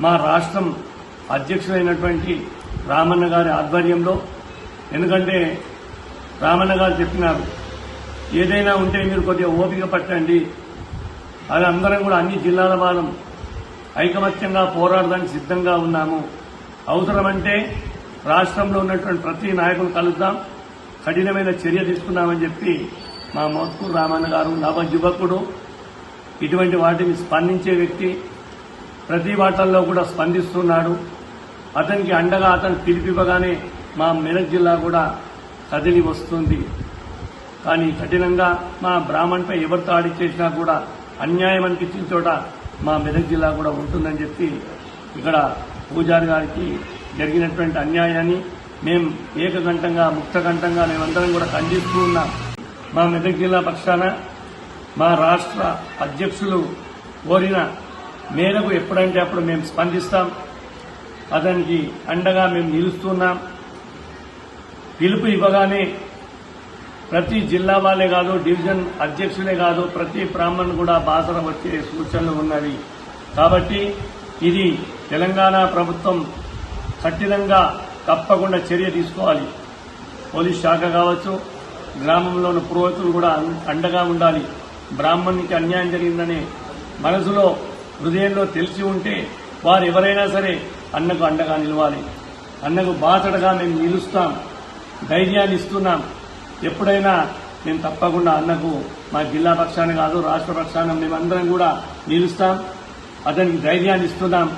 మా రాష్ట్రం అధ్యక్షుడైనటువంటి రామన్న గారి ఆధ్వర్యంలో, ఎందుకంటే రామన్న గారు చెప్పినారు, ఏదైనా ఉంటే మీరు కొద్దిగా ఓపిక పట్టండి, అది అందరం కూడా అన్ని జిల్లాల వాళ్ళం ఐకమత్యంగా పోరాడడానికి సిద్ధంగా ఉన్నాము, అవసరమంటే రాష్ట్రంలో ఉన్నటువంటి ప్రతి నాయకులు కలుద్దాం, కఠినమైన చర్య తీసుకున్నామని చెప్పి మా మోత్కూరు రామన్న గారు నవ యువకుడు, ఇటువంటి వాటిని స్పందించే వ్యక్తి, ప్రతి వాటల్లో కూడా స్పందిస్తున్నాడు. అతనికి అండగా అతను పిలిపివ్వగానే మా మెదక్ జిల్లా కూడా కదిలి వస్తుంది. కానీ కఠినంగా మా బ్రాహ్మణ్పై ఎవరు దాడి చేసినా కూడా అన్యాయం అనిపించిన చోట మా మెదక్ జిల్లా కూడా ఉంటుందని చెప్పి ఇక్కడ పూజారి గారికి జరిగినటువంటి అన్యాయాన్ని మేము ఏకకంఠంగా ముక్తకంఠంగా మేమందరం కూడా ఖండిస్తూ ఉన్నాం. మా మెదక్ జిల్లా పక్షాన మా రాష్ట్ర అధ్యక్షులు కోరిన మేరకు ఎప్పుడంటే అప్పుడు మేము స్పందిస్తాం, అతనికి అండగా మేము నిలుస్తున్నాం. పిలుపు ఇవ్వగానే ప్రతి జిల్లా వాళ్ళే కాదు, డివిజన్ అధ్యక్షులే కాదు, ప్రతి బ్రాహ్మణ్ కూడా బాసర వచ్చే సూచనలు ఉన్నవి. కాబట్టి ఇది తెలంగాణ ప్రభుత్వం కఠినంగా తప్పకుండా చర్య తీసుకోవాలి. పోలీస్ శాఖ కావచ్చు, గ్రామంలోని పురోహితులు కూడా అండగా ఉండాలి. బ్రాహ్మణునికి అన్యాయం జరిగిందనే మనసులో హృదయంలో తెలిసి ఉంటే వారు ఎవరైనా సరే అన్నకు అండగా నిలవాలి. అన్నకు బాసటగా మేము నిలుస్తాం, ధైర్యాన్ని ఇస్తున్నాం. ఎప్పుడైనా మేము తప్పకుండా అన్నకు మా జిల్లా పక్షాన కాదు, రాష్ట్ర పక్షాన మేమందరం కూడా నిలుస్తాం, అతనికి ధైర్యాన్ని ఇస్తున్నాం.